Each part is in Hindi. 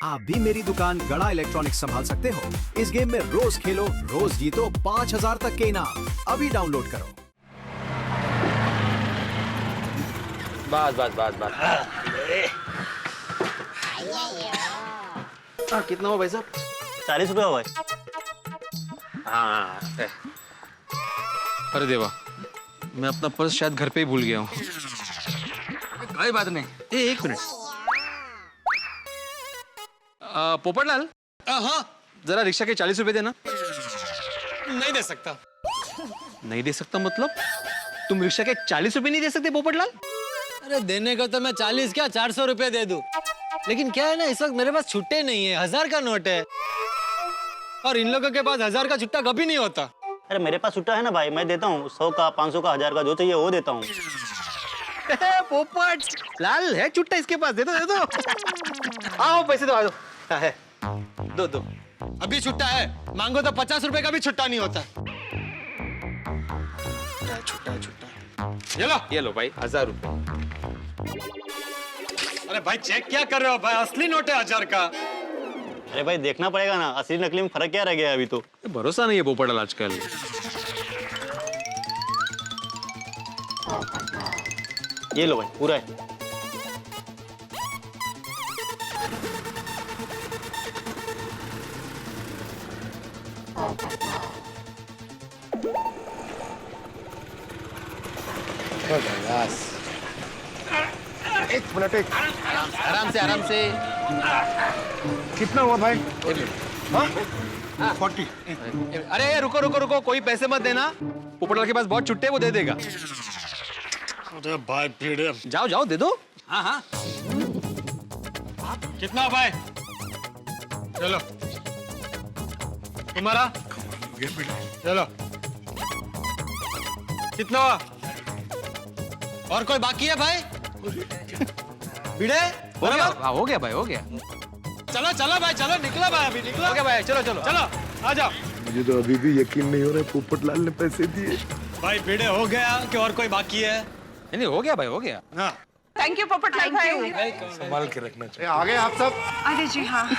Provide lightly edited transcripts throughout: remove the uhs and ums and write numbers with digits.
आप भी मेरी दुकान गड़ा इलेक्ट्रॉनिक्स संभाल सकते हो। इस गेम में रोज खेलो, रोज जीतो 5000 तक के इनाम। अभी डाउनलोड करो। बस बस बस बस। हाँ, कितना हुआ भाई साहब? 40 रुपये हुआ। हाँ। अरे देवा, मैं अपना पर्स शायद घर पे ही भूल गया हूँ। कोई बात नहीं। एक मिनट। पोपटलाल, हाँ, जरा रिक्शा के 40 रुपए देना। नहीं दे सकता। नहीं दे सकता मतलब? तुम रिक्शा के 40 रुपए नहीं दे सकते पोपटलाल? अरे देने को तो मैं 40 क्या 400 रुपए दे दूं, लेकिन क्या है ना, इस वक्त मेरे पास छुट्टे नहीं है। 1000 का नोट है और इन लोगों के पास 1000 का छुट्टा कभी नहीं होता। अरे मेरे पास छुट्टा है ना भाई, मैं देता हूँ। 100 का, 500 का, 1000 का, जो चाहिए वो देता हूँ। पोपट लाल है छुट्टा इसके पास, दे दो दे दो। आओ पैसे दो, आ दो। हाँ, है दो दो। अभी छुट्टा है, मांगो तो 50 रुपए का भी छुट्टा नहीं होता। छुट्टा है छुट्टा। ये लो भाई 1000 रुपए। अरे भाई चेक क्या कर रहे हो भाई, असली नोट है 1000 का। अरे भाई देखना पड़ेगा ना, असली नकली में फर्क क्या रह गया अभी तो। भरोसा नहीं है पोपटलाल आजकल। ये लो भाई, पूरा है। एक मिनट, एक आराम से आराम से। कितना हुआ भाई? 40। अरे रुको रुको रुको, कोई पैसे मत देना। पोपटलाल के पास बहुत छुट्टे हैं, वो दे देगा। अरे भाई भीड़। जाओ जाओ दे दो। हाँ हाँ, कितना भाई? चलो तुम्हारा, चलो कितना हुआ? और कोई बाकी है भाई? भिड़े हो गया, हाँ, हो गया भाई, हो गया। चलो चलो भाई, चलो निकलो भाई, अभी निकलो। हो गया भाई, चलो चलो चलो आ जाओ। मुझे तो अभी भी यकीन नहीं हो रहा है पोपटलाल ने पैसे दिए। भाई भिड़े हो गया कि और कोई बाकी है? नहीं हो गया भाई, हो गया। हाँ थैंक यू पोपटलाल भाई। संभाल के रखना चाहिए। आ गए आप सब? अरे जी हाँ।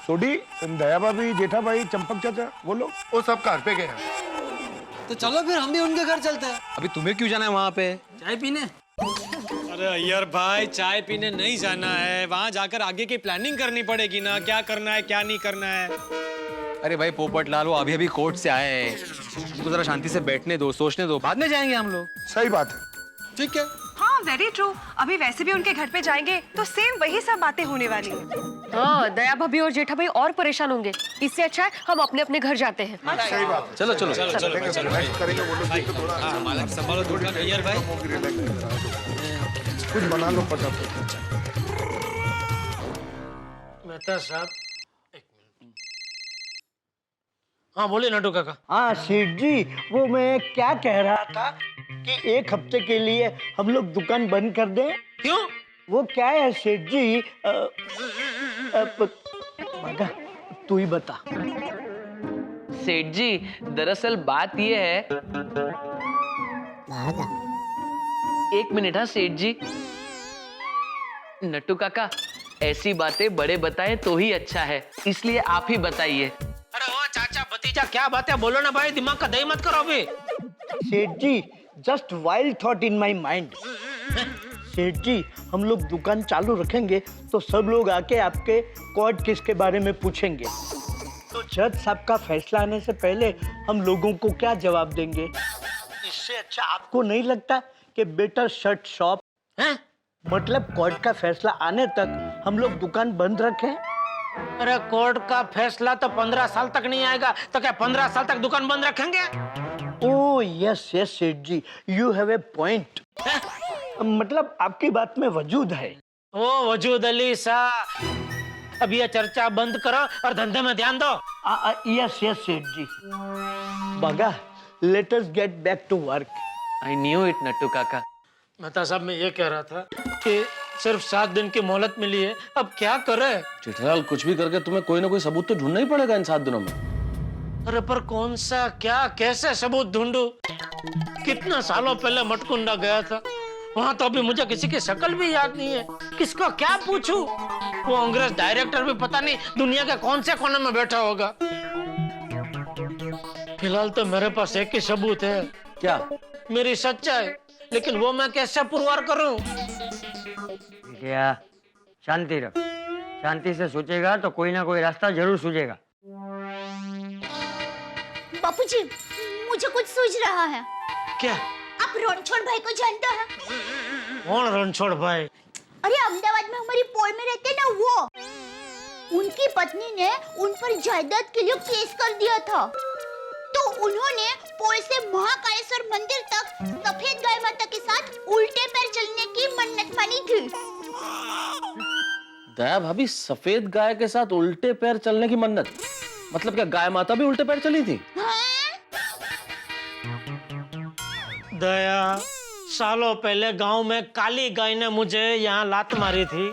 सोडी, दया भाभी, जेठा भाई, चंपक चाचा, वो लोग वो सब घर पे गए हैं। तो चलो फिर हम भी उनके घर चलते हैं। अभी तुम्हें क्यों जाना है वहाँ पे? चाय पीने? अरे अय्यर भाई, चाय पीने नहीं जाना है, वहाँ जाकर आगे की प्लानिंग करनी पड़ेगी ना, क्या करना है क्या नहीं करना है। अरे भाई पोपटलाल, वो अभी अभी कोर्ट से आए हैं, उनको जरा शांति से बैठने दो, सोचने दो, बाद में जाएंगे हम लोग। सही बात है। ठीक है। हाँ वेरी ट्रू। अभी वैसे भी उनके घर पे जाएंगे तो सेम वही सब बातें होने वाली। हाँ, दया भाभी और जेठा भाई और परेशान होंगे। इससे अच्छा है हम अपने अपने घर जाते हैं। सही बात है। चलो चलो चलो चलो चलो भाई, करेंगे वो लोग तो थोड़ा संभालो दुकान अय्यर भाई। कुछ बना लो फटाफट। मेहता साहब, हाँ बोले नटू काका। हाँ सेठ जी, वो मैं क्या कह रहा था कि एक हफ्ते के लिए हम लोग दुकान बंद कर दें। क्यों? वो क्या है सेठ जी, मगा तू ही बता। सेठ जी, दरअसल बात ये है। एक मिनट। हाँ सेठ जी। नट्टू काका, ऐसी बातें बड़े बताएं तो ही अच्छा है, इसलिए आप ही बताइए। अरे ओ चाचा भतीजा, क्या बात है, बोलो ना भाई, दिमाग का दही मत करो अभी। Seth ji, just wild thought in my mind. Seth ji, हम लोग दुकान चालू रखेंगे तो सब लोग आके आपके कोर्ट केस के बारे में पूछेंगे, तो जज साहब का फैसला आने से पहले हम लोगों को क्या जवाब देंगे? इससे अच्छा आपको नहीं लगता कि बेटर शट शॉप है? मतलब कोर्ट का फैसला आने तक हम लोग दुकान बंद रखें। अरे कोर्ट का फैसला तो 15 साल तक नहीं आएगा, तो क्या 15 साल तक दुकान बंद रखेंगे? Oh yes yes Seth ji, you have a point. मतलब आपकी बात में वजूद है। ओ वजूद अली सा, अब ये चर्चा बंद करो और धंधे में ध्यान दो। Yes yes Seth ji. बगा, let us get back to work. I knew it Nattu Kaka. Mehta साहब, मैं ये कह रहा था कि सिर्फ 7 दिन की मोहलत मिली है, अब क्या करे? जेठालाल, कुछ भी करके तुम्हें कोई ना कोई सबूत तो ढूंढना ही पड़ेगा इन 7 दिनों में। अरे पर कौन सा, क्या, कैसे सबूत ढूंढूं? कितना सालों पहले मटकुंडा गया था, वहां तो अभी मुझे किसी की शक्ल भी याद नहीं है, किसको क्या पूछूं? वो अंग्रेज डायरेक्टर भी पता नहीं दुनिया के कौन से कोने में बैठा होगा। फिलहाल तो मेरे पास एक ही सबूत है। क्या? मेरी सच्चाई, लेकिन वो मैं कैसे पुरवार करूं? क्या? शांति रख, शांति से सोचेगा तो कोई ना कोई रास्ता जरूर सूझेगा। बापूजी, मुझे कुछ सूझ रहा है। क्या? आप रणछोड़ भाई को जानते हैं? कौन रणछोड़ भाई? अरे अहमदाबाद में हमारी पोल में रहते ना वो। उनकी पत्नी ने उन पर जायदाद के लिए केस कर दिया था, तो उन्होंने पोल से महाकालेश्वर मंदिर तक सफेद गाय माता के साथ उल्टे पैर चलने की मन्नत मानी थी। दया भाभी, सफेद गाय के साथ उल्टे पैर चलने की मन्नत? मतलब क्या गाय माता भी उल्टे पैर चली थी? दया, सालों पहले गांव में काली गाय ने मुझे यहाँ लात मारी थी,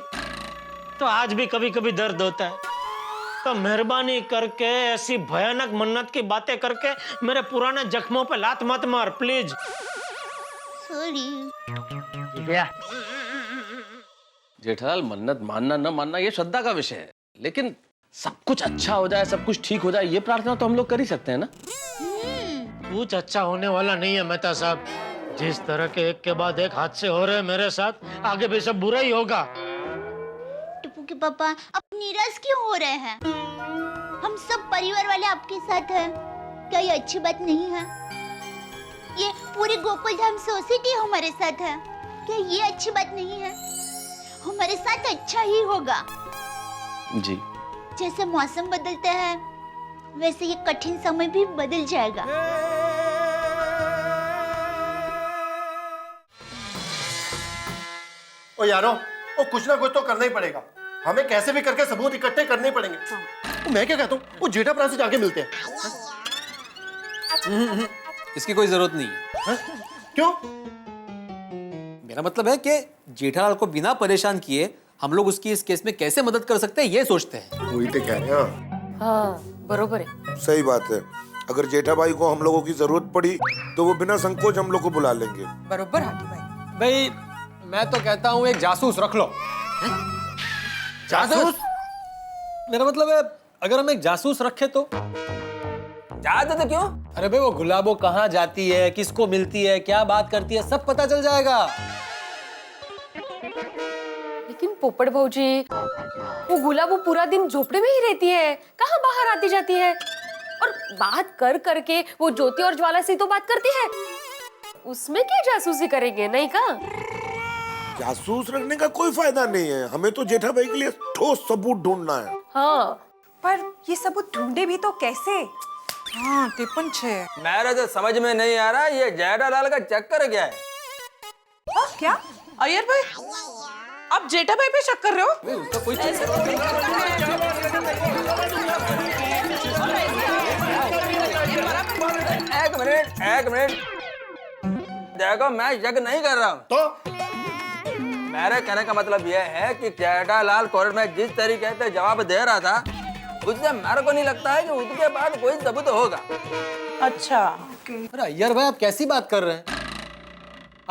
तो आज भी कभी कभी दर्द होता है। तो मेहरबानी करके ऐसी भयानक मन्नत की बातें करके मेरे पुराने जख्मों पे लात मत मार प्लीज। सॉरी। क्या? जेठालाल, मन्नत मानना न मानना ये श्रद्धा का विषय है, लेकिन सब कुछ अच्छा हो जाए, सब कुछ ठीक हो जाए, ये प्रार्थना तो हम लोग कर ही सकते हैं ना। कुछ अच्छा होने वाला नहीं है मेहता साहब। जिस तरह के एक के बाद एक हादसे हो रहे हैं मेरे साथ, आगे भी सब बुरा ही होगा। टप्पू के पापा, आप निराश क्यों हो रहे हैं? हम सब परिवार वाले आपके साथ हैं। क्या ये अच्छी बात नहीं है? ये पूरी गोकुलधाम सोसाइटी हमारे साथ है। क्या ये अच्छी बात नहीं है? हमारे साथ अच्छा ही होगा। जी। जैसे मौसम बदलते हैं, वैसे ये कठिन समय भी बदल जाएगा। ओ यारो, ओ कुछ ना कुछ तो करना ही पड़ेगा। हमें कैसे भी करके सबूत इकट्ठे करने ही पड़ेंगे। तो मैं क्या कहता हूँ, वो जेठाप्रा से जाके मिलते हैं। इसकी कोई जरूरत नहीं है। क्यों? मेरा मतलब है कि जेठालाल को बिना परेशान किए हम लोग उसकी इस केस में कैसे मदद कर सकते हैं, ये सोचते हैं। वही तो कह रहे हैं। हाँ, बरोबर है। सही बात है। अगर जेठा भाई को हम लोगों की जरूरत पड़ी तो वो बिना संकोच हम लोग को बुला लेंगे। बरोबर हाथी भाई। भाई मैं तो कहता हूँ एक जासूस रख लो। जासूस? मेरा मतलब है अगर हम एक जासूस रखे तो। ज्यादा तो क्यों? अरे भाई वो गुलाबो कहाँ जाती है, किसको मिलती है, क्या बात करती है, सब पता चल जाएगा। लेकिन पोपट भाऊजी, वो गुलाबो पूरा दिन झोपड़े में ही रहती है, कहाँ बाहर आती जाती है? और बात कर करके वो ज्योति और ज्वाला से तो बात करती है, उसमें क्या जासूसी करेंगे, नहीं का? जासूस रखने का कोई फायदा नहीं है। हमें तो जेठा भाई के लिए ठोस सबूत ढूंढना है। हाँ, पर ये सबूत ढूंढे भी तो कैसे? हाँ, 53 मेरे तो समझ में नहीं आ रहा ये जेठालाल का चक्कर क्या है। क्या? अय्यर भाई, आप जेठा भाई पे शक कर रहे हो? उसका कोई एक मिनट देखो, मैं शक नहीं कर रहा हूँ। तो मेरे कहने का मतलब यह है कि जेठालाल कोर्ट में जिस तरीके से जवाब दे रहा था, उससे मेरे को नहीं लगता है कि उसके बाद कोई सबूत होगा। अच्छा। अरे अय्यर भाई, आप कैसी बात कर रहे हैं?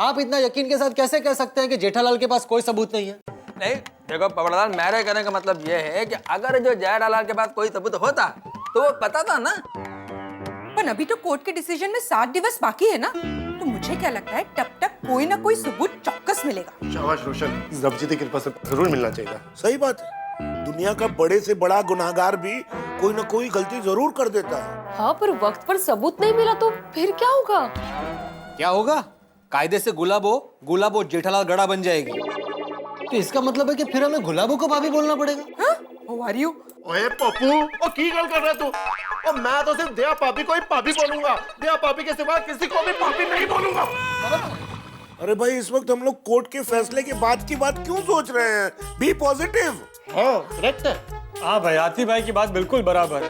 आप इतना यकीन के साथ कैसे कह सकते हैं कि जेठालाल के पास कोई सबूत नहीं है? नहीं देखो पबड़लाल, मेरे कहने का मतलब यह है कि अगर जो जेठालाल के पास कोई सबूत होता तो वो पता था ना। पर अभी तो कोर्ट के डिसीजन में 7 दिवस बाकी है ना, तो मुझे क्या लगता है तब तक कोई ना कोई सबूत चौक्कस मिलेगा। शाबाश रोशन, रब जी की कृपा से जरूर मिलना चाहिए। सही बात है। दुनिया का बड़े से बड़ा गुनाहगार भी कोई ना कोई गलती जरूर कर देता है। हाँ, पर वक्त पर सबूत नहीं मिला तो फिर क्या होगा? क्या होगा? कायदे से गुलाबो जेठालाल गड़ा बन जाएगी। तो इसका मतलब है कि फिर हमें गुलाबो को भाभी बोलना पड़ेगा। हाँ? How are you? ओए पप्पू, ओ की गल कर रहा तू? और मैं तो सिर्फ दया पापी को ही पापी बोलूंगा। दया पापी के सिवा किसी को भी पापी नहीं बोलूंगा। अरे भाई, इस वक्त हम लोग कोर्ट के फैसले के बाद की बात क्यों सोच रहे हैं? B positive. हाँ, करेक्ट है। हाँ भाई, हाथी भाई की बात बिल्कुल बराबर है।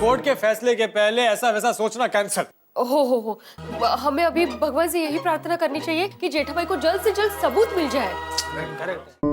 कोर्ट के फैसले के पहले ऐसा वैसा सोचना कैंसल। हो हमें अभी भगवान से यही प्रार्थना करनी चाहिए कि जेठा भाई को जल्द से जल्द सबूत मिल जाए। करेक्ट।